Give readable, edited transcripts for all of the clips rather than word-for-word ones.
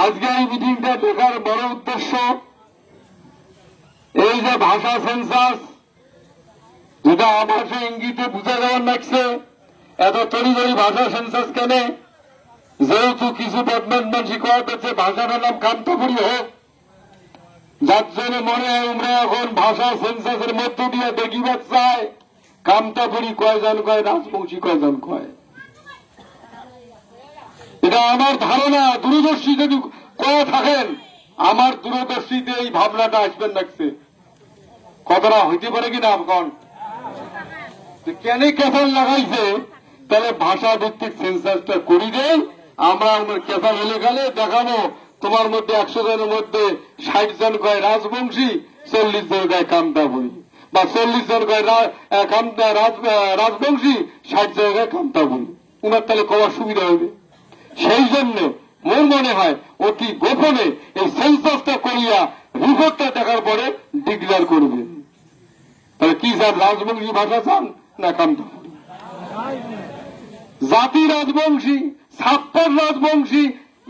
আজকে এই মিটিংটা দেখার বড় উদ্দেশ্য এই যে ভাষা সেন্সাস, যেটা আভাসে ইঙ্গিতে বুঝা যাওয়ার লাগছে এত তড়িঘড়ি ভাষা সেন্সাস কেন, যেহেতু কিছু বদমান মানুষ কয়েছে ভাষাটার নাম কান্তপুরী হোক, যার জন্য মনে হয় আমরা এখন ভাষা সেন্সাসের মধ্য দিয়ে দেখিবার চায় কামতাপুরী কয়জন কয়, রাজবংশী কয়জন কয়। এটা আমার ধারণা, দূরদর্শী যদি করে থাকেন আমার দূরদর্শীতে এই ভাবনাটা আসবেন লাগছে, কতটা হইতে পারে কিনা এখন কেন ক্যাফাল লাগাইছে, তাহলে ভাষা ভিত্তিক সেন্সাসটা করি দেয়, আমরা আমার ক্যাফাল হলে গেলে দেখাবো তোমার মধ্যে 100 জনের মধ্যে 60 জন কয় রাজবংশী, 40 জন কয় কামতাপুরী, বা 40 জন কয় রাজবংশী, 60 জন কয় কামতাপুরী। উনার তাহলে কবার সুবিধা হবে। সেই জন্য মোর মনে হয় অতি গোপনে এই সেন্সাসটা করিয়া রিপোর্টটা দেখার পরে ডিক্লেয়ার করবে। তাহলে কি স্যার, রাজবংশী ভাষা চান না কামতাপুরী? জাতি রাজবংশী, ছাপ্পার রাজবংশী,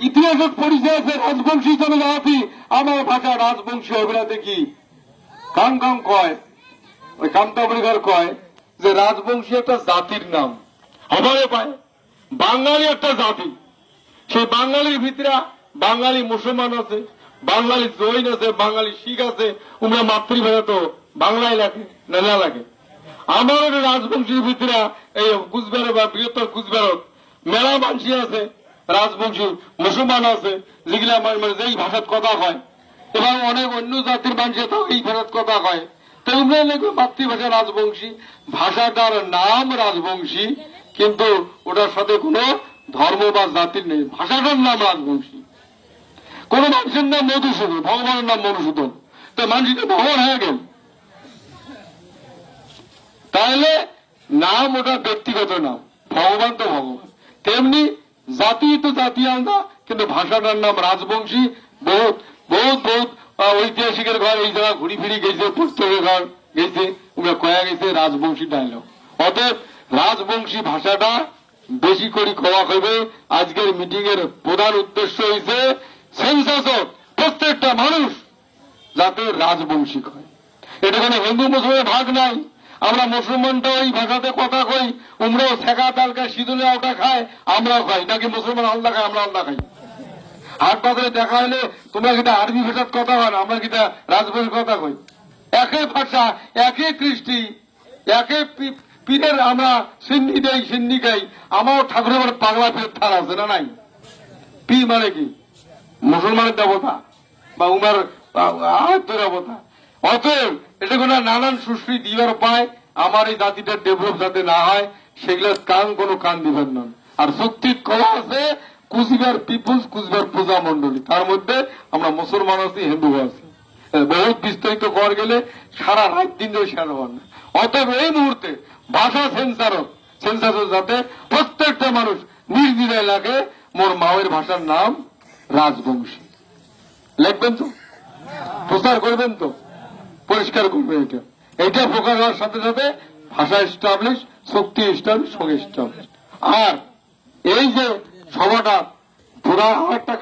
ইতিহাসের পরিচয় আছে রাজবংশী হিসাবে জাতি, আমার ভাষা রাজবংশী হবে না দেখি কাম কাম কয়। ওই কামতাপুরীকার কয় যে রাজবংশী একটা জাতির নাম, আমারে পায় বাঙালি একটা জাতি, সেই বাঙালির ভিতরে বাঙালি মুসলমান আছে, বাঙালি জৈন আছে, বাঙালি শিখ আছে, উমরা মাতৃভাষা তো বাংলায় লাগে না লাগে। আমার একটা রাজবংশীর ভিতরে এই কুচবিহার বা বৃহত্তর কুচবিহার মেলা মানসি আছে, রাজবংশী মুসলমান আছে, যেগুলা যেই ভাষার কথা হয়, এবং অনেক অন্য জাতির মানুষ তো এই ভাষার কথা হয়। তো উমরা লাগবে মাতৃভাষা রাজবংশী, ভাষাটার নাম রাজবংশী, কিন্তু ওটার সাথে কোনো ধর্ম বা জাতির নেই, ভাষাটার নাম রাজবংশী। কোন মানুষের নাম মধুসূদন, ভগবানের নাম মধুসূদন, তো মানুষটা ভগবান হয়ে গেল। তাহলে নাম ওটা ব্যক্তিগত নাম, ভগবান তো ভগবান, তেমনি জাতি তো জাতি আলাদা, কিন্তু ভাষাটার নাম রাজবংশী। বহুত বহুত বহুত ঐতিহাসিকের ঘর এই জায়গা ঘুরি ফিরি গেছে, পুস্তকের ঘর গেছে, ওরা কয়া গেছে রাজবংশী ডায়লগ। অতএব রাজবংশী ভাষাটা বেশি করে কওয়া হবে। আজকের মিটিং এর প্রধান উদ্দেশ্য হয়েছে সেন্সাস প্রত্যেকটা মানুষ যাতে রাজবংশী হয়। এটা কোনো হিন্দু মুসলমানের ভাগ নাই। আমরা মুসলমানটা ওই ভাষাতে কথা কই, উমরাও শেখা তালকা সিঁদুরে ওটা খায়, আমরাও খাই, নাকি মুসলমান আলাদা খায় আমরা আলাদা খাই। হাট বাজারে দেখা হলে তোমরা কিটা আরবি ভাষার কথা হয় না, আমরা কিটা রাজবংশী কথা কই। একই ভাষা, একই কৃষ্টি, একই পীরের আমরা সিন্নি দেই, সিন্নি খাই। আমার ঠাকুরের পাগলা পীরের থান আছে না নাই? পি মানে কি? মুসলমানের দেবতা বা উমার দেবতা। অতএব এটা কোন নানান সুশ্রী দিবার উপায়, আমার এই জাতিটা ডেভেলপ যাতে না হয় সেগুলো কোনো কান দিবেন না। আর চুক্তির কলা আছে কুচবিহার পিপুলস, কুচবিহার পূজা মন্ডলী, তার মধ্যে আমরা মুসলমান আছি, হিন্দু আছি। বহুত বিস্তারিত কর গেলে সারা রাত দিন ধরে শেয়ার হওয়ার না। অতএব এই মুহূর্তে ভাষা সেন্সাস যাতে প্রত্যেকটা মানুষ নির্দ্বিধায় লাগে মোর মায়ের ভাষার নাম রাজবংশী লিখবেন তো, প্রচার করবেন তো, পরিষ্কার করবেন। এটা প্রকাশ হওয়ার সাথে সাথে ভাষা এস্টাবলিশ, শক্তি এস্টাবলিশ, সঙ্গে এস্টাবলিশ। আর এই যে সভাটা পুরা একটা